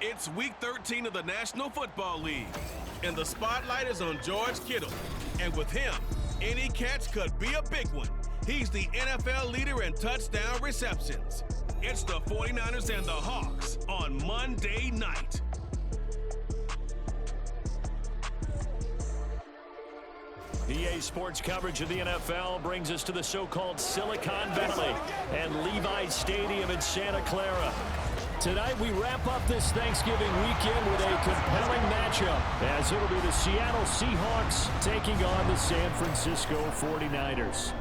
It's Week 13 of the National Football League, and the spotlight is on George Kittle. And with him, any catch could be a big one. He's the NFL leader in touchdown receptions. It's the 49ers and the Hawks on Monday night. EA Sports coverage of the NFL brings us to the so-called Silicon Valley and Levi Stadium in Santa Clara. Tonight we wrap up this Thanksgiving weekend with a compelling matchup, as it'll be the Seattle Seahawks taking on the San Francisco 49ers.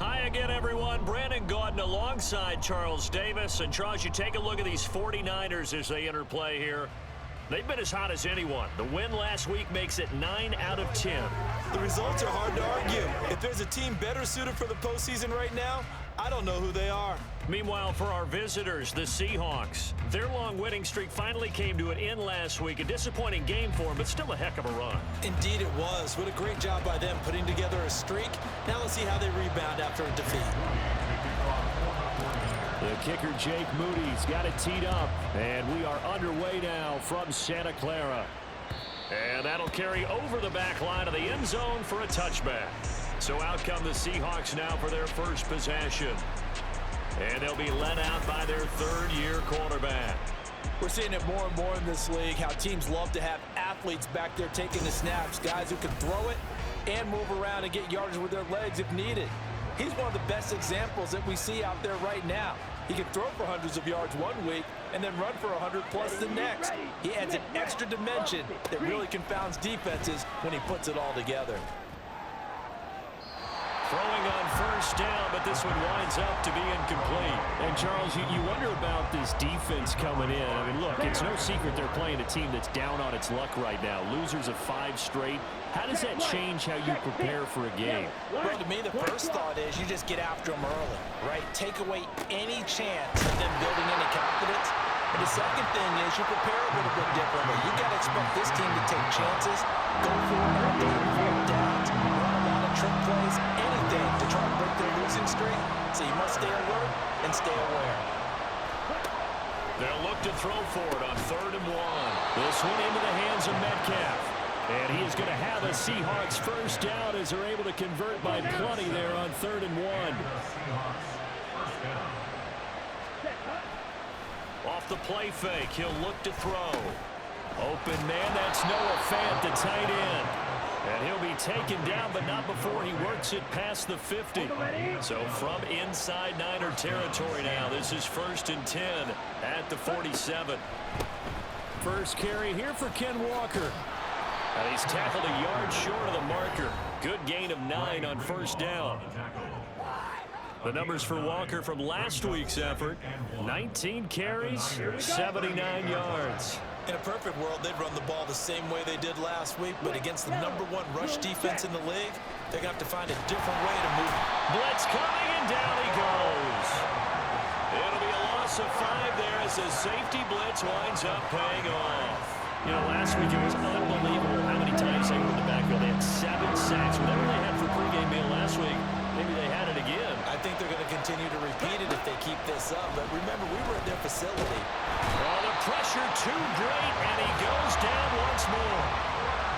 Hi again, everyone. Brandon Gaudin alongside Charles Davis. And Charles, you take a look at these 49ers as they enter play here. They've been as hot as anyone. The win last week makes it 9 out of 10. The results are hard to argue. If there's a team better suited for the postseason right now, I don't know who they are. Meanwhile, for our visitors, the Seahawks, their long winning streak finally came to an end last week. A disappointing game for them, but still a heck of a run. Indeed it was. What a great job by them putting together a streak. Now let's see how they rebound after a defeat. The kicker, Jake Moody's got it teed up, and we are underway now from Santa Clara. And that'll carry over the back line of the end zone for a touchback. So out come the Seahawks now for their first possession. And they'll be led out by their third-year quarterback. We're seeing it more and more in this league, how teams love to have athletes back there taking the snaps, guys who can throw it and move around and get yardage with their legs if needed. He's one of the best examples that we see out there right now. He can throw for hundreds of yards one week and then run for 100-plus the next. He adds an extra dimension that really confounds defenses when he puts it all together. Throwing on first down, but this one winds up to be incomplete. And, Charles, you wonder about this defense coming in. I mean, look, it's no secret they're playing a team that's down on its luck right now. Losers of 5 straight. How does that change how you prepare for a game? Well, to me, the first thought is you just get after them early, right? Take away any chance of them building any confidence. And the second thing is you prepare a little bit differently. You got to expect this team to take chances, go for it on third downs, run a lot of trick plays, anything to try to break their losing streak. So you must stay alert and stay aware. They'll look to throw for it on 3rd and 1. This one into the hands of Metcalf. And he is going to have a Seahawks first down as they're able to convert by plenty there on 3rd and 1. Off the play fake, he'll look to throw. Open man, that's Noah Fant, the tight end. And he'll be taken down, but not before he works it past the 50. So from inside Niner territory now, this is 1st and 10 at the 47. First carry here for Ken Walker. And he's tackled a yard short of the marker. Good gain of 9 on first down. The numbers for Walker from last week's effort: 19 carries, 79 yards. In a perfect world, they'd run the ball the same way they did last week, but against the #1 rush defense in the league, they're going to have to find a different way to move. Blitz coming, and down he goes. It'll be a loss of 5 there as the safety blitz winds up paying off. You know, last week it was unbelievable how many times they were in the backfield. They had 7 sacks. Whatever they had for pregame meal last week, maybe they had it again. I think they're going to continue to repeat it if they keep this up. But remember, we were at their facility. Oh, the pressure too great, and he goes down once more.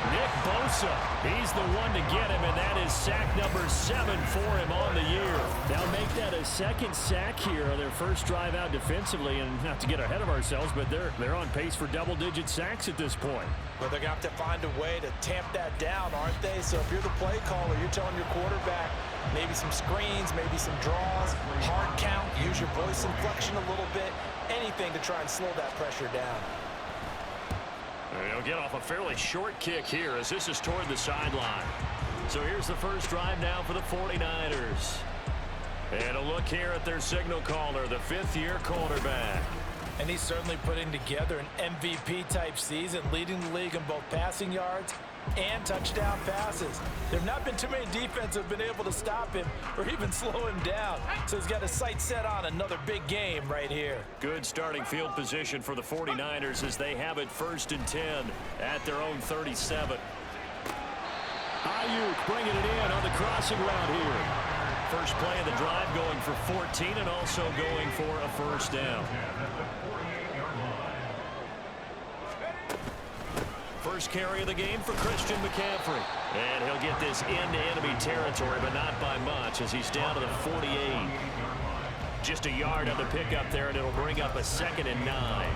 Nick Bosa, he's the one to get him, and that is sack number 7 for him on the year. Now make that a second sack here on their first drive out defensively, and not to get ahead of ourselves, but they're on pace for double-digit sacks at this point. Well, they're going to have to find a way to tamp that down, aren't they? So if you're the play caller, you're telling your quarterback maybe some screens, maybe some draws, hard count, use your voice inflection a little bit, anything to try and slow that pressure down. They'll get off a fairly short kick here as this is toward the sideline. So here's the first drive now for the 49ers. And a look here at their signal caller, the 5th-year quarterback. And he's certainly putting together an MVP-type season, leading the league in both passing yards and touchdown passes. There have not been too many defenses that have been able to stop him or even slow him down. So he's got his sights set on another big game right here. Good starting field position for the 49ers as they have it 1st and 10 at their own 37. Ayuk bringing it in on the crossing route here. first play of the drive, going for 14 and also going for a first down. First carry of the game for Christian McCaffrey. And he'll get this into enemy territory, but not by much as he's down to the 48. Just a yard on the pickup there, and it'll bring up a 2nd and 9.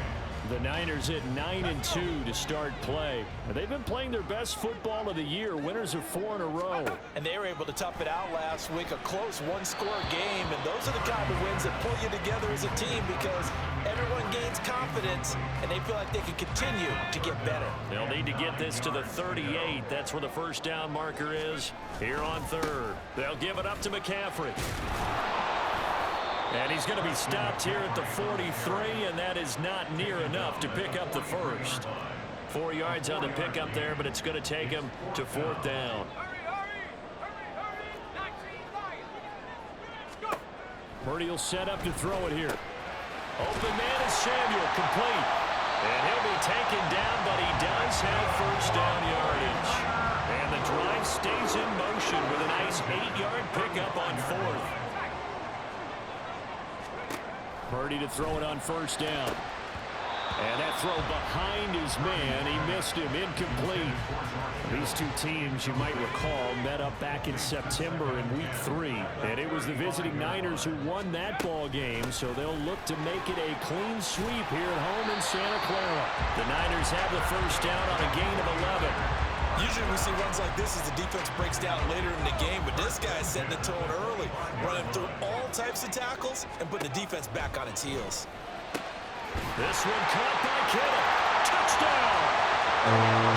The Niners at 9-2 to start play. They've been playing their best football of the year, winners of 4 in a row. And they were able to tough it out last week, a close one-score game. And those are the kind of wins that pull you together as a team because everyone gains confidence and they feel like they can continue to get better. They'll need to get this to the 38. That's where the first down marker is here on 3rd. They'll give it up to McCaffrey. And he's going to be stopped here at the 43, and that is not near enough to pick up the first. 4 yards on the pickup there, but it's going to take him to 4th down. Purdy will set up to throw it here. Open man is Samuel, complete. And he'll be taken down, but he does have first down yardage. And the drive stays in motion with a nice 8-yard pickup on 4th. Purdy to throw it on first down. And that throw behind his man. He missed him, incomplete. These two teams, you might recall, met up back in September in Week 3. And it was the visiting Niners who won that ball game, so they'll look to make it a clean sweep here at home in Santa Clara. The Niners have the first down on a gain of 11. Usually we see runs like this as the defense breaks down later in the game, but this guy's setting the tone early, running through all types of tackles and putting the defense back on its heels. This one caught by Kittle. Touchdown!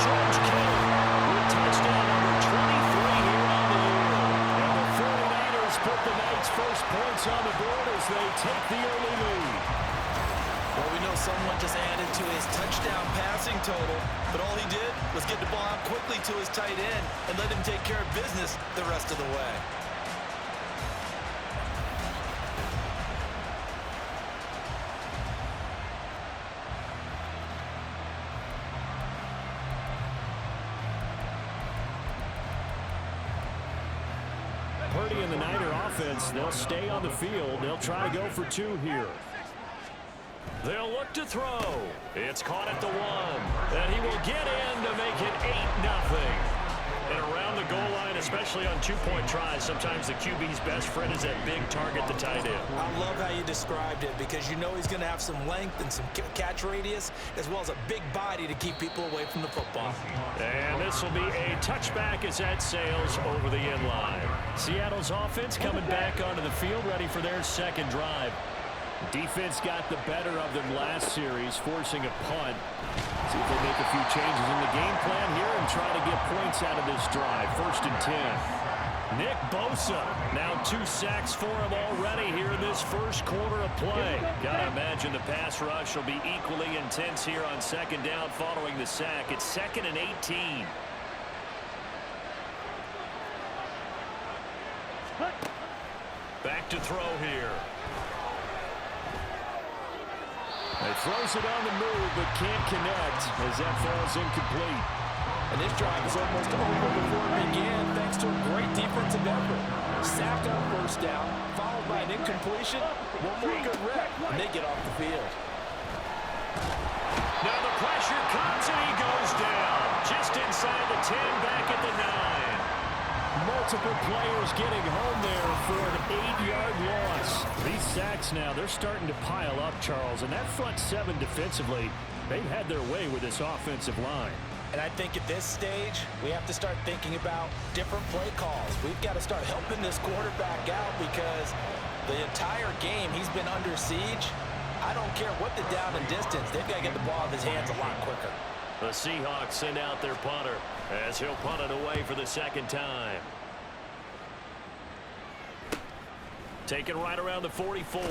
George Kittle with touchdown number 23 here on the year. And the 49ers put the Knights' first points on the board as they take the early lead. Well, we know someone just added to his touchdown passing total, but all he did was get the ball out quickly to his tight end and let him take care of business the rest of the way. Purdy and the Niner offense, they'll stay on the field. They'll try to go for 2 here. They'll look to throw. It's caught at the 1. And he will get in to make it 8-0. And around the goal line, especially on 2-point tries, sometimes the QB's best friend is that big target, the tight end. I love how you described it because you know he's going to have some length and some catch radius as well as a big body to keep people away from the football. And this will be a touchback as that sails over the end line. Seattle's offense coming back onto the field, ready for their second drive. Defense got the better of them last series, forcing a punt. See if they make a few changes in the game plan here and try to get points out of this drive. 1st and 10. Nick Bosa, now 2 sacks for him already here in this first quarter of play. Gotta imagine the pass rush will be equally intense here on 2nd down following the sack. It's 2nd and 18. Back to throw here. He throws it on the move, but can't connect as that falls incomplete. And this drive is almost over before it began, thanks to a great defensive effort. Sacked on 1st down, followed by an incompletion. One more good rep, and they get off the field. Now the pressure comes, and he goes down. Just inside the 10, back at the 9. Multiple players getting home there for an 8-yard loss. These sacks now, they're starting to pile up, Charles. And that front 7 defensively, they've had their way with this offensive line. And I think at this stage, we have to start thinking about different play calls. We've got to start helping this quarterback out because the entire game he's been under siege. I don't care what the down and distance. They've got to get the ball out of his hands a lot quicker. The Seahawks send out their punter as he'll punt it away for the 2nd time. Taken right around the 44.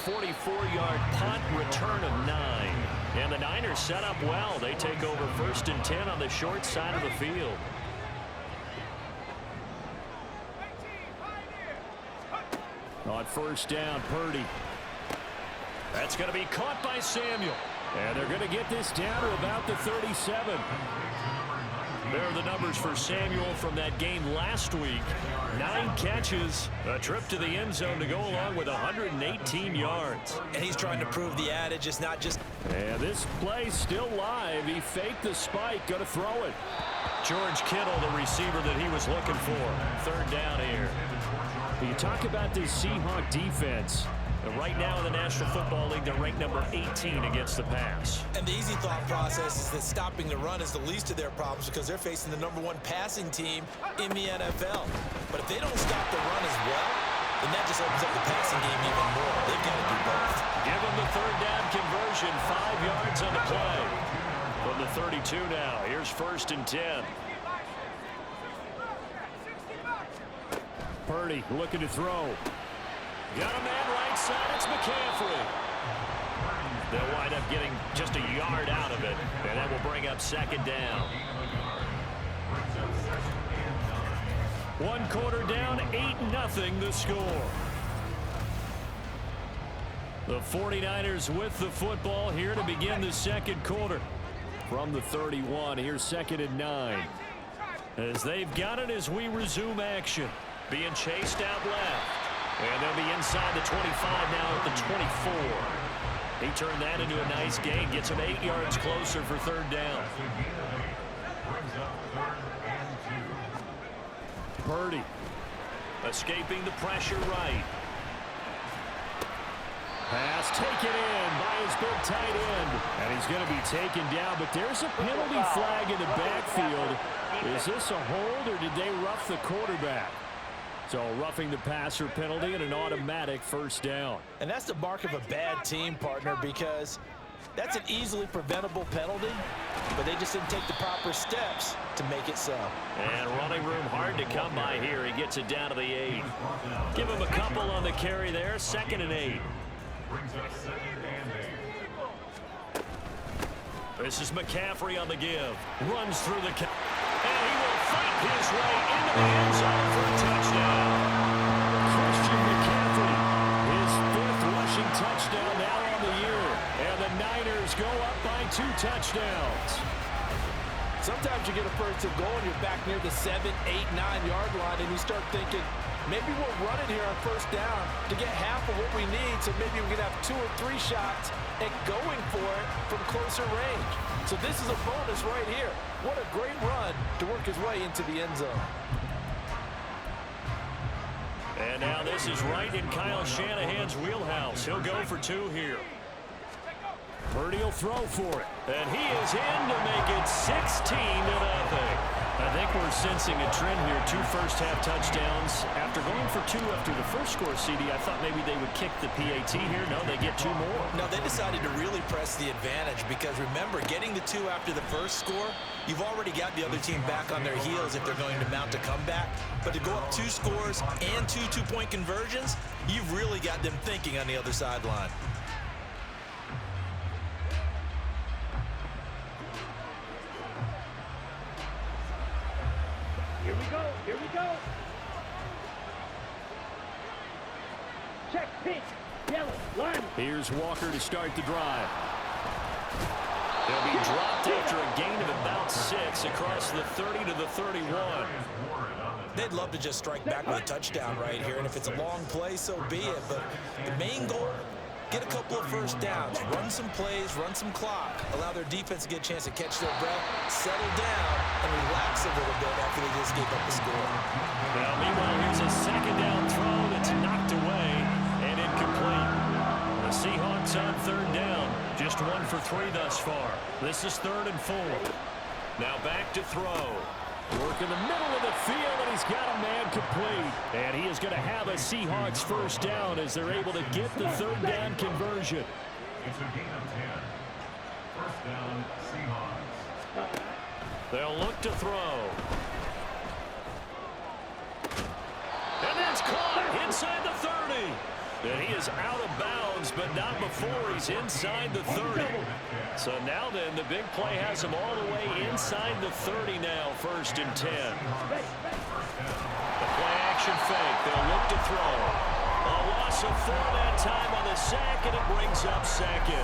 44-yard punt, return of 9. And the Niners set up well. They take over 1st and 10 on the short side of the field. On 1st down, Purdy. That's going to be caught by Samuel. And they're going to get this down to about the 37. There are the numbers for Samuel from that game last week. 9 catches, a trip to the end zone to go along with 118 yards. And he's trying to prove the adage is not just... And this play still live. He faked the spike, going to throw it. George Kittle, the receiver that he was looking for. 3rd down here. You talk about this Seahawk defense. Right now in the National Football League, they're ranked number 18 against the pass. And the easy thought process is that stopping the run is the least of their problems because they're facing the #1 passing team in the NFL. But if they don't stop the run as well, then that just opens up the passing game even more. They've got to do both. Give them the 3rd down conversion, 5 yards on the play. From the 32 now, here's 1st and 10. Purdy looking to throw. Got a man right side. It's McCaffrey. They'll wind up getting just a yard out of it, and that will bring up 2nd down. 1 quarter down, 8-0 the score. The 49ers with the football here to begin the 2nd quarter. From the 31, here's 2nd and 9. As they've got it as we resume action. Being chased out left. And they'll be inside the 25 now at the 24. He turned that into a nice gain. Gets him 8 yards closer for 3rd down. Purdy escaping the pressure right. Pass taken in by his big tight end. And he's going to be taken down. But there's a penalty flag in the backfield. Is this a hold or did they rough the quarterback? So roughing the passer penalty and an automatic 1st down. And that's the mark of a bad team, partner, because that's an easily preventable penalty, but they just didn't take the proper steps to make it so. And running room hard to come by here. He gets it down to the 8. Give him a couple on the carry there. 2nd and 8. This is McCaffrey on the give. Runs through the... And he will fight his way into the end zone for a touchdown. Christian McCaffrey, his 5th rushing touchdown now on the year. And the Niners go up by 2 touchdowns. Sometimes you get a 1st and goal and you're back near the 7, 8, 9-yard line and you start thinking, maybe we'll run it here on 1st down to get half of what we need so maybe we can have 2 or 3 shots at going for it from closer range. So this is a bonus right here. What a great run to work his way into the end zone. And now this is right in Kyle Shanahan's wheelhouse. He'll go for 2 here. Purdy will throw for it. And he is in to make it 16-0. I think we're sensing a trend here. 2 first-half touchdowns. After going for 2 after the first score, CD, I thought maybe they would kick the PAT here. No, they get 2 more. No, they decided to really press the advantage because, remember, getting the 2 after the first score, you've already got the other team back on their heels if they're going to mount a comeback. But to go up 2 scores and 2 two-point conversions, you've really got them thinking on the other sideline. Here we go. Here we go. Check, pitch, yellow, line. Here's Walker to start the drive. He'll be dropped after a gain of about 6 across the 30 to the 31. They'd love to just strike back with a touchdown right here, and if it's a long play, so be it. But the main goal, get a couple of 1st downs, run some plays, run some clock, allow their defense to get a chance to catch their breath, settle down, and relax a little bit after they just gave up the score. Now, meanwhile, here's a 2nd down throw that's knocked away and incomplete. The Seahawks on 3rd down, just 1 for 3 thus far. This is 3rd and 4. Now back to throw. Work in the middle of the field, and he's got a man complete. And he is going to have a Seahawks 1st down as they're able to get the 3rd down conversion. It's a gain of 10. 1st down, Seahawks. They'll look to throw. And that's caught inside the 30. And he is out of bounds, but not before he's inside the 30. So now then, the big play has him all the way inside the 30 now, 1st and 10. The play action fake. They'll look to throw. A loss of 4 that time on the sack, and it brings up 2nd.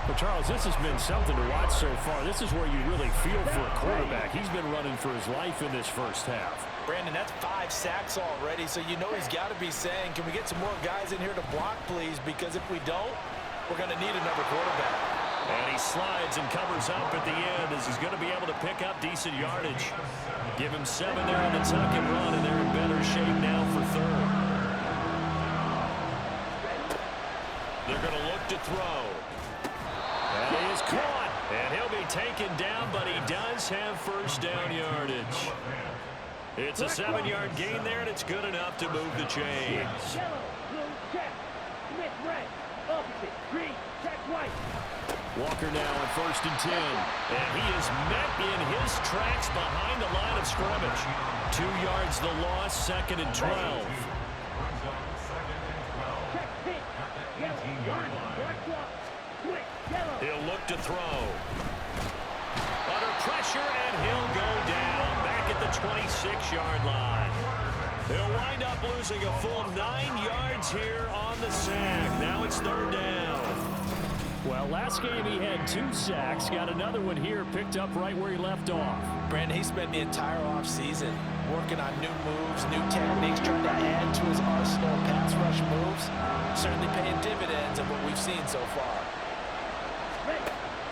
Well, Charles, this has been something to watch so far. This is where you really feel for a quarterback. He's been running for his life in this first half. Brandon, that's 5 sacks already, so you know he's got to be saying, can we get some more guys in here to block, please? Because if we don't, we're going to need another quarterback. And he slides and covers up at the end as he's going to be able to pick up decent yardage. Give him 7 there on the tuck and run, and they're in better shape now for third. They're going to look to throw. That is caught, and he'll be taken down, but he does have first down yardage. It's a 7-yard gain there, and it's good enough to move the chains. Yellow, blue, check. Smith, red. Opposite, green, check, white. Walker now on 1st and 10, and he is met in his tracks behind the line of scrimmage. 2 yards the loss, 2nd and 12. Check, pink. Yellow, line, black block. Switch, yellow. He'll look to throw. Under pressure, and he'll go down back at the 26-yard line. He'll wind up losing a full 9 yards here on the sack. Now it's 3rd down. Well, last game he had 2 sacks. Got another one here, picked up right where he left off. Brandon, he spent the entire offseason working on new moves, new techniques, trying to add to his arsenal of pass rush moves. Certainly paying dividends of what we've seen so far.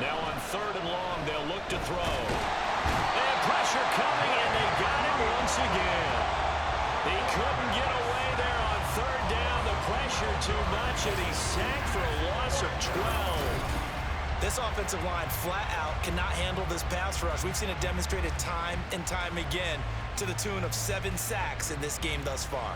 Now on 3rd and long, they'll look to throw. And pressure coming, and they got him once again. He couldn't get away there on 3rd down. The pressure too much, and he's sacked for a loss of 12. This offensive line flat out cannot handle this pass rush. We've seen it demonstrated time and time again to the tune of 7 sacks in this game thus far.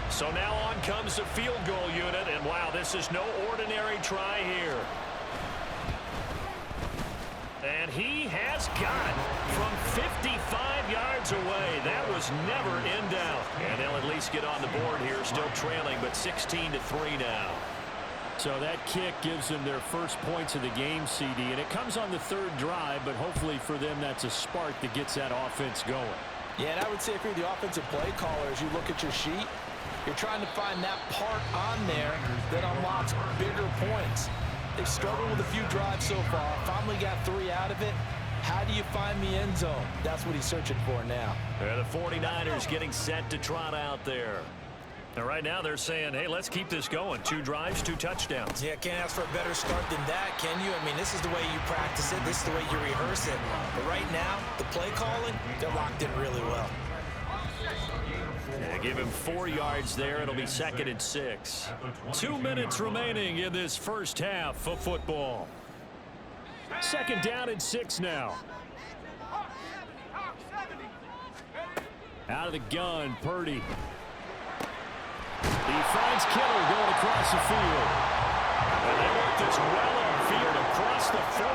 So now on comes the field goal unit, and wow, this is no ordinary try here. And he has got from 55 yards away. That was never in doubt. And they'll at least get on the board here, still trailing, but 16-3 now. So that kick gives them their first points of the game, CD, and it comes on the 3rd drive, but hopefully for them that's a spark that gets that offense going. Yeah, and I would say if you're the offensive play caller, as you look at your sheet, you're trying to find that part on there that unlocks bigger points. They've struggled with a few drives so far. Finally got 3 out of it. How do you find the end zone? That's what he's searching for now. And the 49ers getting set to trot out there. And right now they're saying, hey, let's keep this going. 2 drives, 2 touchdowns. Yeah, can't ask for a better start than that, can you? I mean, this is the way you practice it. This is the way you rehearse it. But right now, the play calling, they're locked in really well. Yeah, give him 4 yards there. It'll be 2nd and 6. 2 minutes remaining in this first half of football. 2nd down and 6 now. Out of the gun, Purdy. He finds Kittle going across the field. And they work this well upfield across the 45.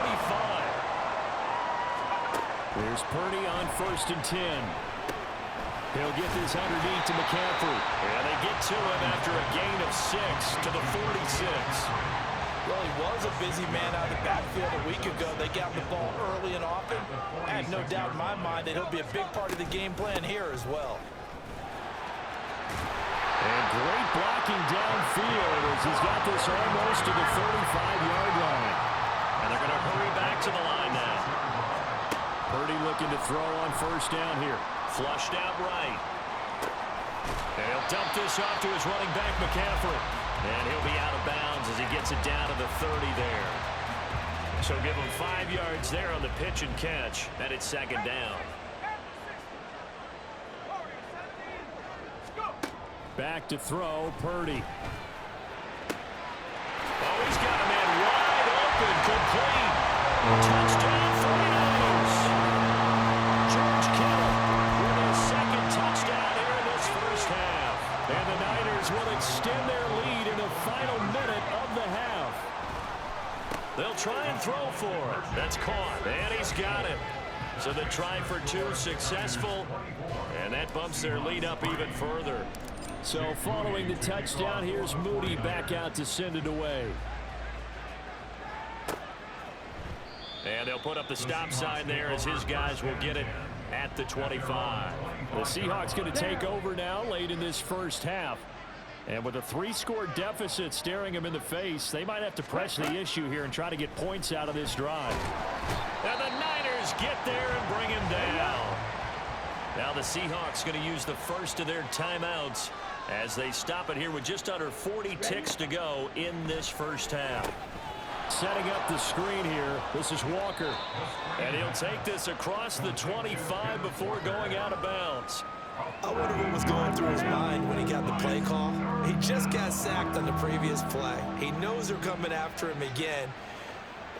Here's Purdy on 1st and 10. He'll get this underneath to McCaffrey. And they get to him after a gain of 6 to the 46. Well, he was a busy man out of the backfield a week ago. They got the ball early and often. I have no doubt in my mind that he'll be a big part of the game plan here as well. And great blocking downfield as he's got this almost to the 35-yard line. And they're going to hurry back to the line now. Purdy looking to throw on 1st down here. Flushed out right. And he'll dump this off to his running back, McCaffrey. And he'll be out of bounds as he gets it down to the 30 there. So give him 5 yards there on the pitch and catch. And it's 2nd down. Back to throw, Purdy. Oh, he's got a man wide open, complete. Touchdown, 49ers. George Kittle with a 2nd touchdown here in this first half. And the Niners will extend their lead in the final minute of the half. They'll try and throw for it. That's caught, and he's got it. So the try for 2 successful, and that bumps their lead up even further. So following the touchdown, here's Moody back out to send it away. And they'll put up the stop sign there as his guys will get it at the 25. The Seahawks going to take over now late in this first half. And with a 3-score deficit staring them in the face, they might have to press the issue here and try to get points out of this drive. And the Niners get there and bring him down. Now the Seahawks going to use the first of their timeouts as they stop it here with just under 40 ticks to go in this first half. Setting up the screen here, this is Walker. And he'll take this across the 25 before going out of bounds. I wonder what was going through his mind when he got the play call. He just got sacked on the previous play. He knows they're coming after him again.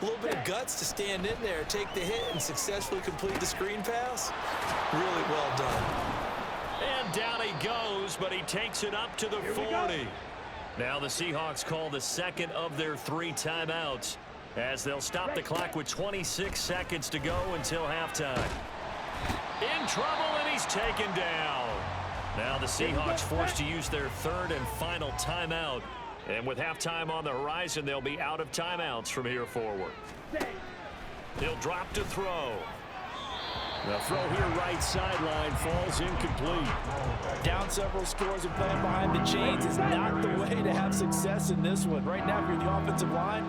A little bit of guts to stand in there, take the hit, and successfully complete the screen pass. Really well done. And down he goes, but he takes it up to the 40. Now the Seahawks call the second of their 3 timeouts as they'll stop the clock with 26 seconds to go until halftime. In trouble, and he's taken down. Now the Seahawks forced to use their 3rd and final timeout. And with halftime on the horizon, they'll be out of timeouts from here forward. He'll drop to throw. The throw here right sideline falls incomplete. Down several scores and playing behind the chains is not the way to have success in this one. Right now, if you're the offensive line,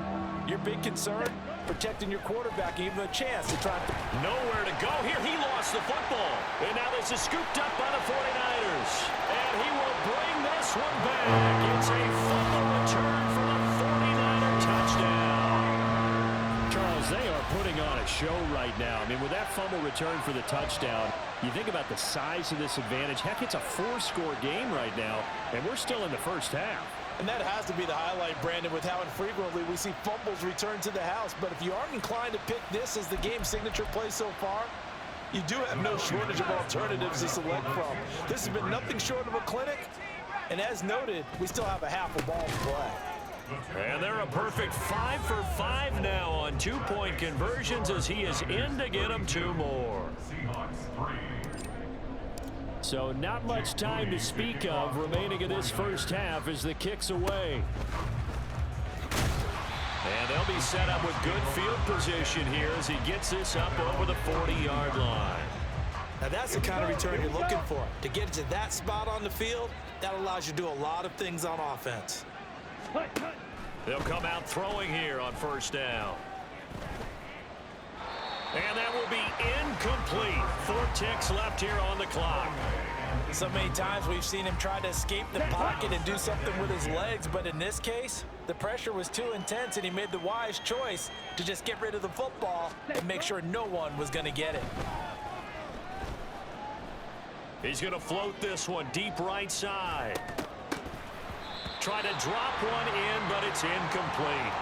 your big concern, protecting your quarterback, and even a chance to try to... Nowhere to go here. He lost the football. And now this is scooped up by the 49ers. And he will bring this one back. It's a fumble return for a 49er touchdown. Charles, they are putting on a show right now. I mean, with that fumble return for the touchdown, you think about the size of this advantage. Heck, it's a 4-score game right now, and we're still in the first half. And that has to be the highlight, Brandon, with how infrequently we see fumbles return to the house. But if you aren't inclined to pick this as the game signature play so far, you do have no shortage of alternatives to select from. This has been nothing short of a clinic. And as noted, we still have a half a ball to play. And they're a perfect 5 for 5 now on 2-point conversions as he is in to get them 2 more. So not much time to speak of remaining in this first half as the kick's away. And they'll be set up with good field position here as he gets this up over the 40-yard line. Now that's the kind of return you're looking for. To get it to that spot on the field, that allows you to do a lot of things on offense. They'll come out throwing here on first down. And that will be incomplete. 4 ticks left here on the clock. So many times we've seen him try to escape the pocket and do something with his legs, but in this case, the pressure was too intense and he made the wise choice to just get rid of the football and make sure no one was going to get it. He's going to float this one deep right side. Try to drop one in, but it's incomplete.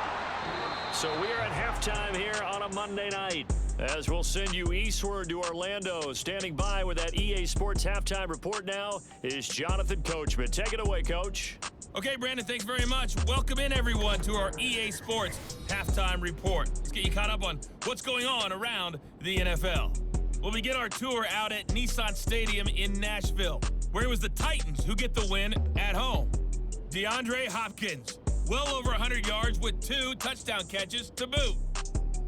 So we are at halftime here on a Monday night. As we'll send you eastward to Orlando. Standing by with that EA Sports halftime report now is Jonathan Coachman. Take it away, Coach. Okay, Brandon, thanks very much. Welcome in, everyone, to our EA Sports halftime report. Let's get you caught up on what's going on around the NFL. We'll begin our tour out at Nissan Stadium in Nashville, where it was the Titans who get the win at home. DeAndre Hopkins, well over 100 yards with 2 touchdown catches to boot.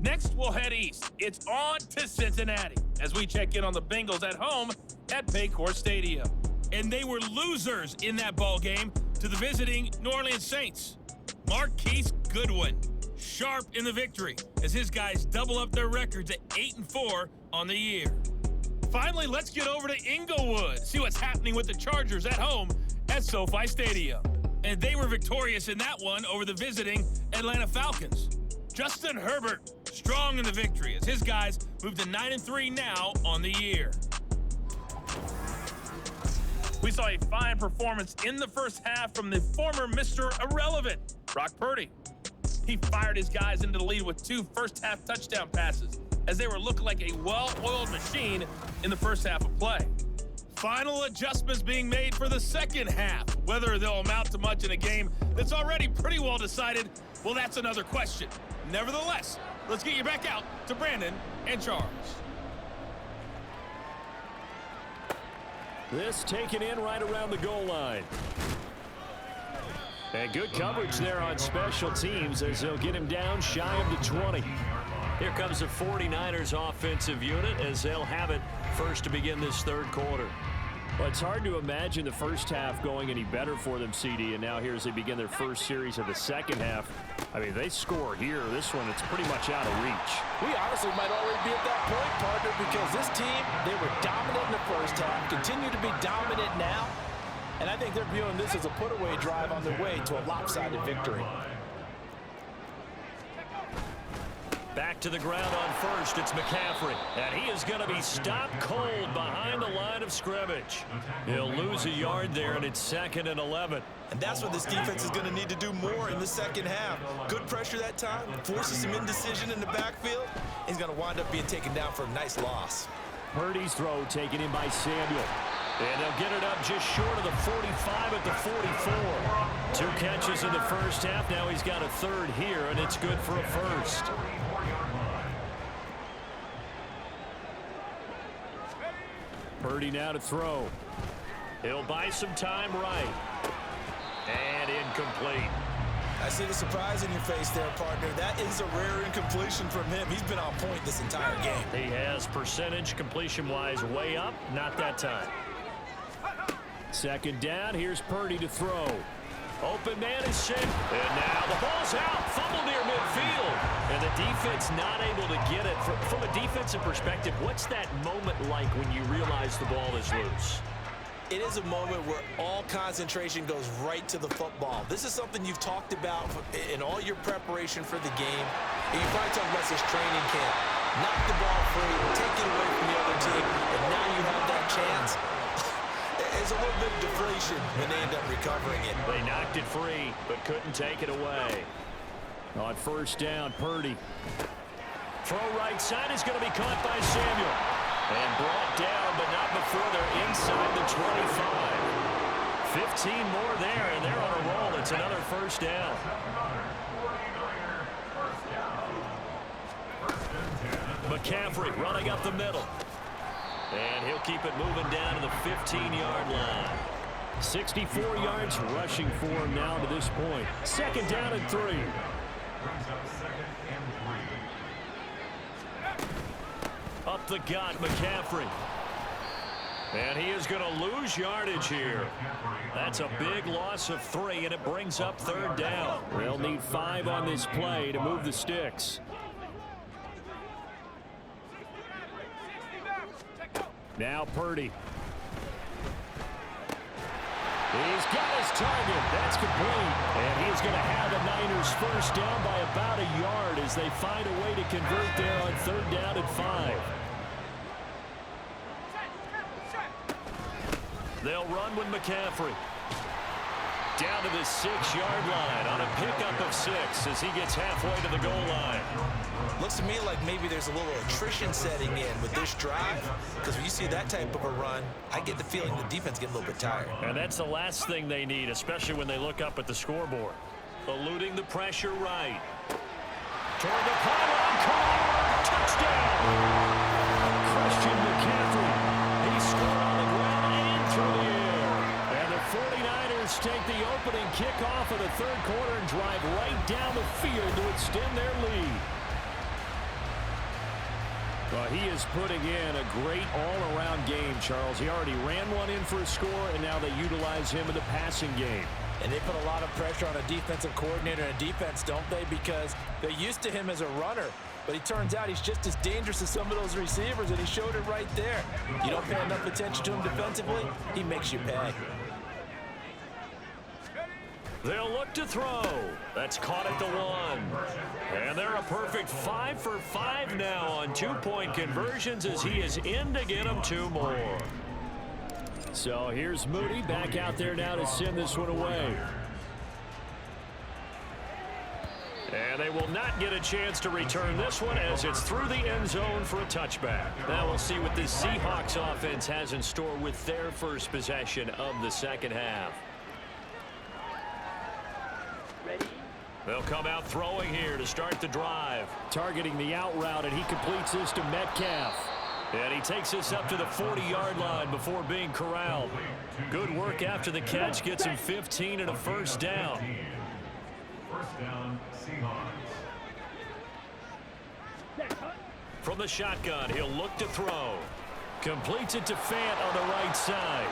Next, we'll head east. It's on to Cincinnati as we check in on the Bengals at home at Paycor Stadium. And they were losers in that ball game to the visiting New Orleans Saints. Marquise Goodwin, sharp in the victory as his guys double up their records at 8-4 on the year. Finally, let's get over to Inglewood, see what's happening with the Chargers at home at SoFi Stadium. And they were victorious in that one over the visiting Atlanta Falcons. Justin Herbert, strong in the victory as his guys move to 9-3 now on the year. We saw a fine performance in the first half from the former Mr. Irrelevant, Brock Purdy. He fired his guys into the lead with 2 first-half touchdown passes as they were looking like a well-oiled machine in the first half of play. Final adjustments being made for the second half. Whether they'll amount to much in a game that's already pretty well decided, well, that's another question. Nevertheless, let's get you back out to Brandon and Charles. This taken in right around the goal line. And good coverage there on special teams as they'll get him down shy of the 20. Here comes the 49ers offensive unit as they'll have it first to begin this third quarter. Well, it's hard to imagine the first half going any better for them, CD, and now here as they begin their first series of the second half. I mean, they score here. This one, it's pretty much out of reach. We honestly might already be at that point, partner, because this team, they were dominant in the first half, continue to be dominant now, and I think they're viewing this as a put-away drive on their way to a lopsided victory. Back to the ground on first, it's McCaffrey. And he is going to be stopped cold behind the line of scrimmage. He'll lose a yard there, and it's 2nd and 11. And that's what this defense is going to need to do more in the second half. Good pressure that time, forces some indecision in the backfield. He's going to wind up being taken down for a nice loss. Purdy's throw taken in by Samuel. And they'll get it up just short of the 45 at the 44. 2 catches in the first half. Now he's got a third here, and it's good for a first. Purdy now to throw. He'll buy some time right. And incomplete. I see the surprise in your face there, partner. That is a rare incompletion from him. He's been on point this entire game. He has percentage completion-wise way up. Not that time. 2nd down. Here's Purdy to throw. Open man is sent. And now the ball's out. Fumble near midfield. And the defense not able to get it. From a defensive perspective, what's that moment like when you realize the ball is loose? It is a moment where all concentration goes right to the football. This is something you've talked about in all your preparation for the game. And you probably talked about this training camp. Knock the ball free, take it away from the other team, and now you have that chance. There's a little bit of deflation when they end up recovering it. They knocked it free, but couldn't take it away. On 1st down, Purdy. Throw right side is going to be caught by Samuel. And brought down, but not before they're inside the 25. 15 more there, and they're on a roll. It's another first down. McCaffrey running up the middle. And he'll keep it moving down to the 15-yard line. 64 yards rushing for him now to this point. 2nd down and 3. Up the gut, McCaffrey. And he is going to lose yardage here. That's a big loss of 3, and it brings up 3rd down. They'll need 5 on this play to move the sticks. Now Purdy. He's got his target. That's complete. And he's going to have the Niners first down by about a yard as they find a way to convert there on 3rd down and 5. They'll run with McCaffrey. Down to the 6-yard line on a pickup of 6 as he gets halfway to the goal line. Looks to me like maybe there's a little attrition setting in with this drive, because when you see that type of a run, I get the feeling the defense get a little bit tired. And that's the last thing they need, especially when they look up at the scoreboard. Eluding the pressure right. Toward the pylon, corner, touchdown! Christian McCaffrey. He scored on the ground and through the air. And the 49ers take the opening kickoff of the 3rd quarter and drive right down the field to extend their lead. Well, he is putting in a great all-around game, Charles. He already ran one in for a score, and now they utilize him in the passing game. And they put a lot of pressure on a defensive coordinator and defense, don't they? Because they're used to him as a runner. But he turns out he's just as dangerous as some of those receivers, and he showed it right there. You don't pay enough attention to him defensively, he makes you pay. They'll look to throw. That's caught at the 1. And they're a perfect 5 for 5 now on 2-point conversions as he is in to get them 2 more. So here's Moody back out there now to send this one away. And they will not get a chance to return this one as it's through the end zone for a touchback. Now we'll see what this Seahawks offense has in store with their first possession of the second half. They'll come out throwing here to start the drive. Targeting the out route, and he completes this to Metcalf. And he takes this up to the 40-yard line before being corralled. Good work after the catch. Gets him 15 and a first down. First down, Seahawks. From the shotgun, he'll look to throw. Completes it to Fant on the right side.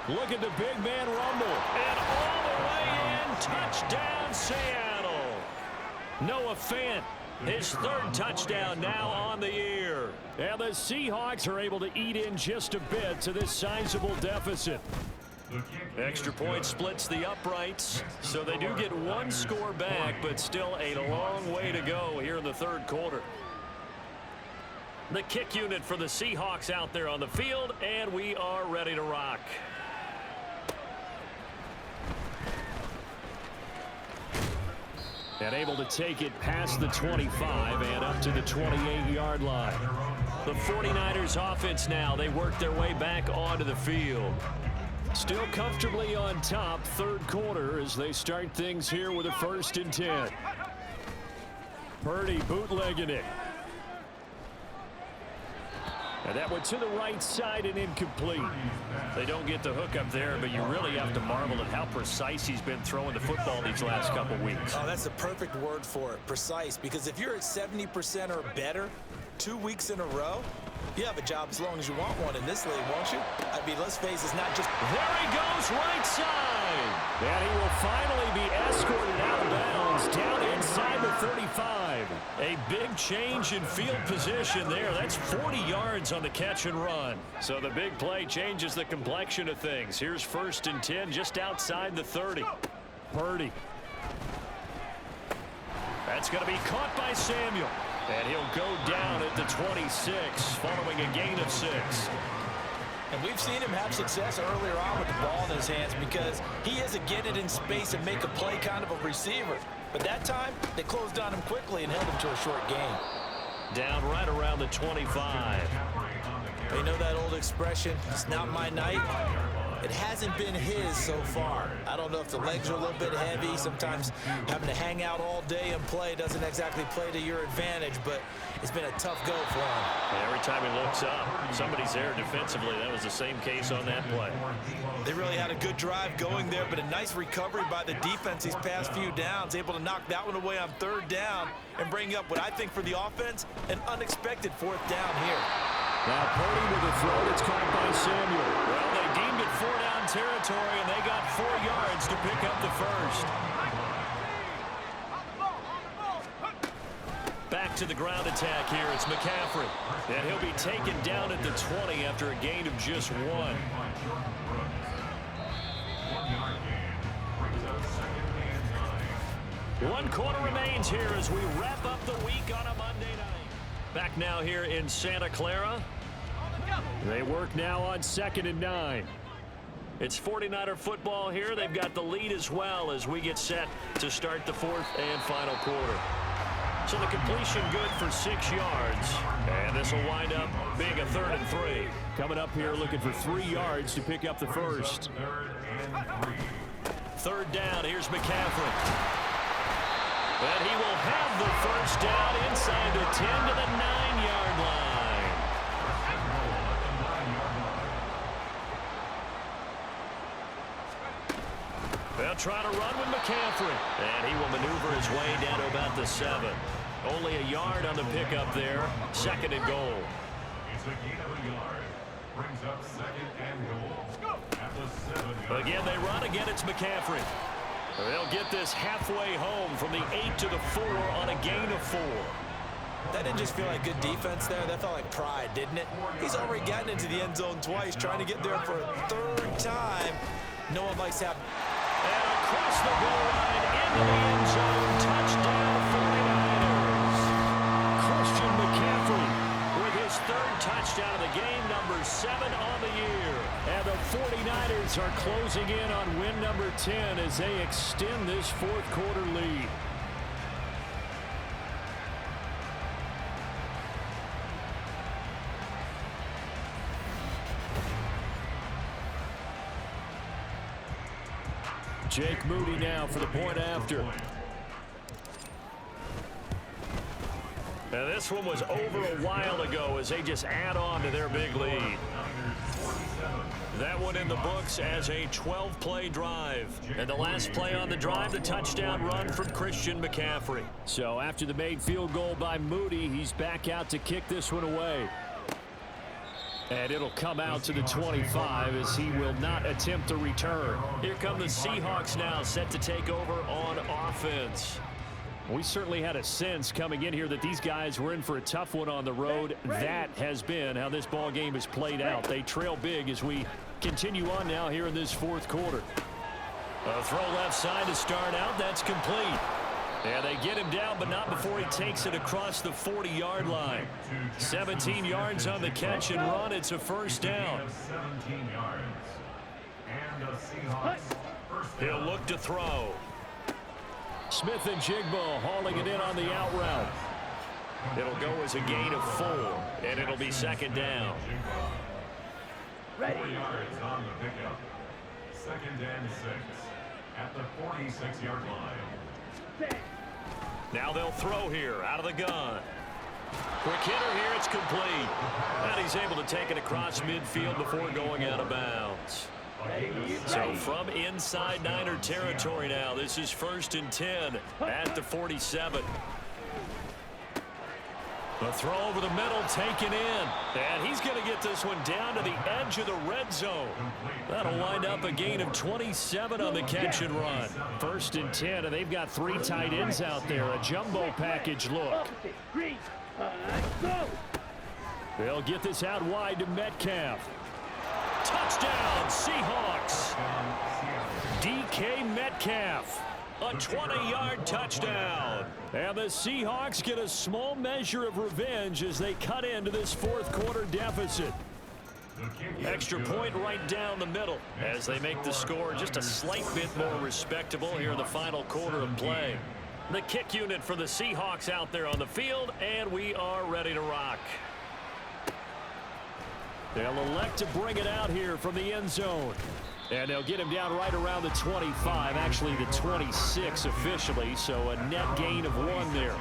Look at the big man rumble. And all the way in. Touchdown, Seattle. Noah Fant, his third touchdown now on the year. And the Seahawks are able to eat in just a bit to this sizable deficit. Extra point splits the uprights, so they do get one score back, but still a long way to go here in the third quarter. The kick unit for the Seahawks out there on the field, and we are ready to rock. And able to take it past the 25 and up to the 28-yard line. The 49ers offense now, they work their way back onto the field. Still comfortably on top, third quarter, as they start things here with a 1st and 10. Purdy bootlegging it. And that went to the right side and incomplete. They don't get the hook up there, but you really have to marvel at how precise he's been throwing the football these last couple weeks. Oh, that's the perfect word for it, precise. Because if you're at 70% or better 2 weeks in a row, you have a job as long as you want one in this league, won't you? I mean, let's face it, it's not just... There he goes, right side. And he will finally be escorted out of bounds down inside the 35. A big change in field position there. That's 40 yards on the catch and run. So the big play changes the complexion of things. Here's 1st and 10 just outside the 30. Purdy. That's going to be caught by Samuel. And he'll go down at the 26 following a gain of 6. And we've seen him have success earlier on with the ball in his hands because he is a get it in space and make a play kind of a receiver. But that time, they closed on him quickly and held him to a short gain. Down right around the 25. They know that old expression, it's not my night. It hasn't been his so far. I don't know if the legs are a little bit heavy. Sometimes having to hang out all day and play doesn't exactly play to your advantage, but it's been a tough go for him. And every time he looks up, somebody's there defensively. That was the same case on that play. They really had a good drive going there, but a nice recovery by the defense these past few downs, able to knock that one away on 3rd down and bring up what I think for the offense, an unexpected 4th down here. Now Purdy with a throw that's caught by Samuel. Well, they deemed it 4-down territory, and they got 4 yards to pick up the 1st. Back to the ground attack here. It's McCaffrey. And he'll be taken down at the 20 after a gain of just 1. 1 yard gain brings up 2nd and 9. 1 quarter remains here as we wrap up the week on a Monday night. Back now here in Santa Clara. They work now on 2nd and 9. It's 49er football here. They've got the lead as well as we get set to start the 4th and final quarter. So the completion good for 6 yards. And this will wind up being a 3rd and 3. Coming up here looking for 3 yards to pick up the 1st. 3rd down. Here's McCaffrey. And he will have the 1st down inside the 10 to the 9-yard line. They'll try to run with McCaffrey. And he will maneuver his way down to about the 7. Only a yard on the pickup there. 2nd and goal. It's a gain of a yard. Brings up 2nd and goal. At the 7. Again, they run. Again, it's McCaffrey. They'll get this halfway home from the 8 to the 4 on a gain of 4. That didn't just feel like good defense there. That felt like pride, didn't it? He's already gotten into the end zone twice, trying to get there for a 3rd time. No one likes to have... And across the goal line into the end zone. Touchdown 49ers. Christian McCaffrey with his 3rd touchdown of the game, number 7 on the year. And the 49ers are closing in on win number 10 as they extend this 4th quarter lead. Jake Moody now for the point after. Now this one was over a while ago as they just add on to their big lead. That one in the books as a 12-play drive. And the last play on the drive, the touchdown run from Christian McCaffrey. So after the made field goal by Moody, he's back out to kick this one away. And it'll come out to the 25 as he will not attempt to return. Here come the Seahawks now, set to take over on offense. We certainly had a sense coming in here that these guys were in for a tough one on the road. That has been how this ball game has played out. They trail big as we continue on now here in this fourth quarter. A throw left side to start out. That's complete. And they get him down, but not before he takes it across the 40-yard line. 17 yards on the catch and run. It's a first down. 17 yards. And the Seahawks first down. He'll look to throw. Smith and Jigbo hauling it in on the out route. It'll go as a gain of 4, and it'll be second down. 4 yards on the pickup. Second and 6 at the 46-yard line. Now they'll throw here out of the gun. Quick hitter here, it's complete. And he's able to take it across midfield before going out of bounds. So from inside Niner territory now, this is 1st and 10 at the 47. The throw over the middle taken in. And he's going to get this one down to the edge of the red zone. That'll wind up a gain of 27 on the catch and run. 1st and 10, and they've got 3 tight ends out there. A jumbo package look. They'll get this out wide to Metcalf. Touchdown, Seahawks. DK Metcalf. A 20-yard touchdown. And the Seahawks get a small measure of revenge as they cut into this fourth quarter deficit. Extra point right down the middle as they make the score just a slight bit more respectable here in the final quarter of play. The kick unit for the Seahawks out there on the field, and we are ready to rock. They'll elect to bring it out here from the end zone. And they'll get him down right around the 25, actually the 26 officially, so a net gain of 1 there.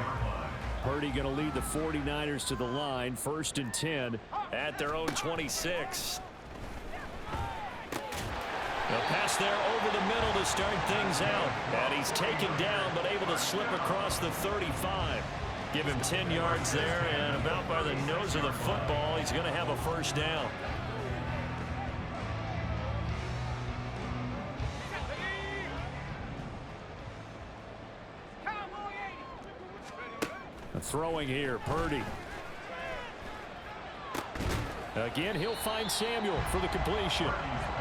Purdy going to lead the 49ers to the line, 1st and 10 at their own 26. A pass there over the middle to start things out. And he's taken down, but able to slip across the 35. Give him 10 yards there, and about by the nose of the football, he's going to have a first down. Throwing here, Purdy. Again, he'll find Samuel for the completion.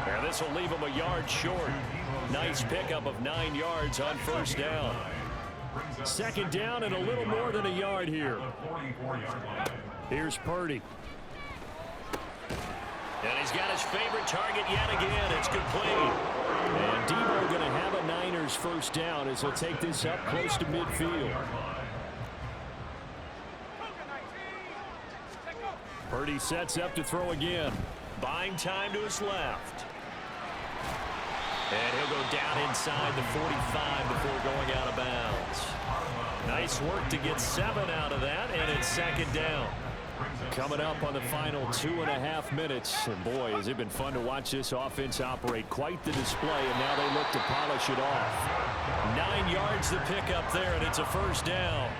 And this will leave him a yard short. Nice pickup of 9 yards on first down. 2nd down and a little more than a yard here. Here's Purdy. And he's got his favorite target yet again. It's complete. And Debo going to have a Niners first down as he'll take this up close to midfield. Purdy sets up to throw again. Buying time to his left. And he'll go down inside the 45 before going out of bounds. Nice work to get 7 out of that, and it's 2nd down. Coming up on the final 2.5 minutes. And boy, has it been fun to watch this offense operate. Quite the display, and now they look to polish it off. 9 yards to pick up there, and it's a first down.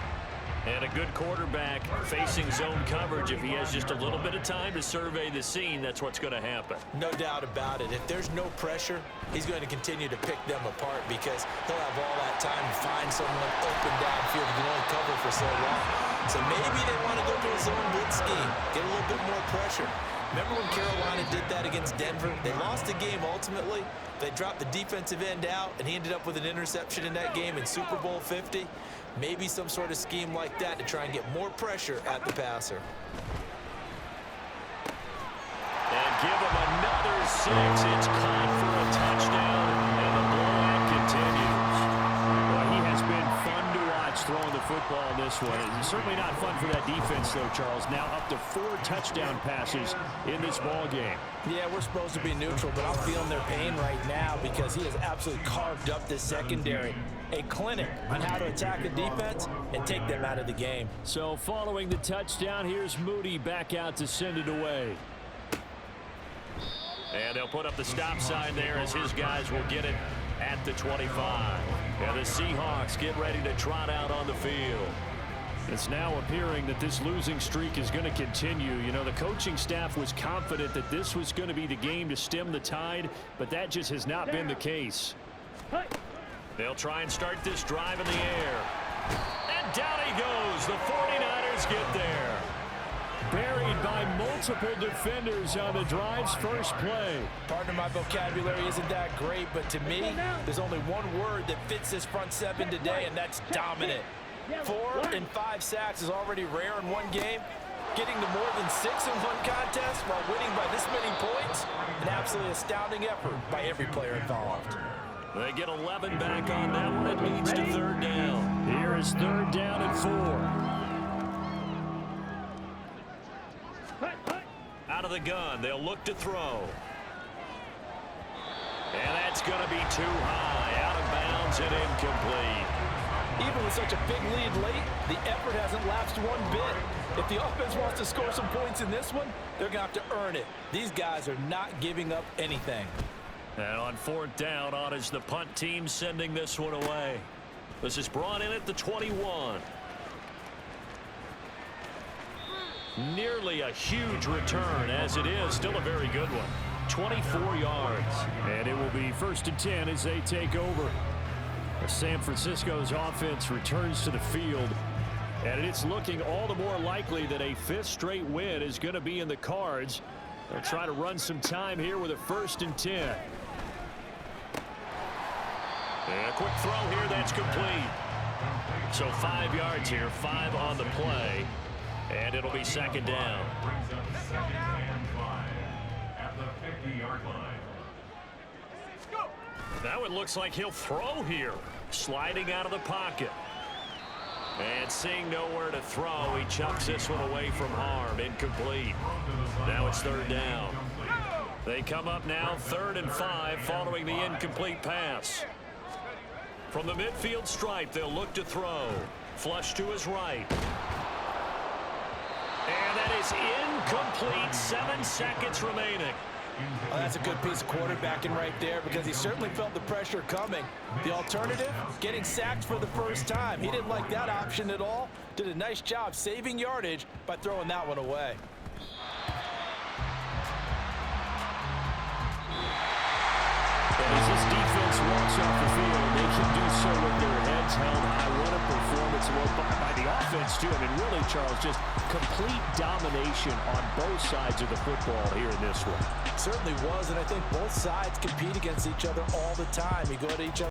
And a good quarterback facing zone coverage. If he has just a little bit of time to survey the scene, that's what's going to happen. No doubt about it. If there's no pressure, he's going to continue to pick them apart because he'll have all that time to find someone open downfield. He can only cover for so long. So maybe they want to go to a zone blitz scheme, get a little bit more pressure. Remember when Carolina did that against Denver? They lost the game ultimately. They dropped the defensive end out, and he ended up with an interception in that game in Super Bowl 50. Maybe some sort of scheme like that to try and get more pressure at the passer. And give him another 6. It's caught for a touchdown, and the blowout continues. Well, he has been fun to watch throwing the football in this one. It's certainly not fun for that defense, though, Charles. Now up to 4 touchdown passes in this ball game. Yeah, we're supposed to be neutral, but I'm feeling their pain right now because he has absolutely carved up the secondary. A clinic on how to attack the defense and take them out of the game. So following the touchdown, here's Moody back out to send it away. And they'll put up the stop sign there as his guys will get it at the 25. And the Seahawks get ready to trot out on the field. It's now appearing that this losing streak is going to continue. You know, the coaching staff was confident that this was going to be the game to stem the tide, but that just has not been the case. They'll try and start this drive in the air. And down he goes. The 49ers get there. Buried by multiple defenders on the drive's first play. Partner, my vocabulary isn't that great, but to me, there's only one word that fits this front seven today, and that's dominant. 4 and 5 sacks is already rare in one game. Getting to more than 6 in one contest while winning by this many points, an absolutely astounding effort by every player involved. They get 11 back on that one. It leads to third down. Here is third down and 4. Out of the gun, they'll look to throw. And that's going to be too high. Out of bounds and incomplete. Even with such a big lead late, the effort hasn't lapsed one bit. If the offense wants to score some points in this one, they're going to have to earn it. These guys are not giving up anything. And on fourth down, on is the punt team sending this one away. This is brought in at the 21. Nearly a huge return, as it is still a very good one. 24 yards. And it will be 1st and 10 as they take over. San Francisco's offense returns to the field, and it's looking all the more likely that a 5th straight win is going to be in the cards. They'll try to run some time here with a 1st and 10. And a quick throw here, that's complete. So 5 yards here, 5 on the play, and it'll be 2nd down. Brings up 2nd and 5 at the 50-yard line. Now it looks like he'll throw here. Sliding out of the pocket. And seeing nowhere to throw, he chucks this one away from harm. Incomplete. Now it's 3rd down. They come up now 3rd and 5 following the incomplete pass. From the midfield stripe, they'll look to throw. Flush to his right. And that is incomplete. 7 seconds remaining. Well, that's a good piece of quarterbacking right there because he certainly felt the pressure coming. The alternative, getting sacked for the first time. He didn't like that option at all. Did a nice job saving yardage by throwing that one away. And as this defense walks off the field, they can do so with their heads held high. What a performance by the offense, too. I mean, really, Charles, just complete domination on both sides of the football here in this one. Certainly was, and I think both sides compete against each other all the time. You go to each other.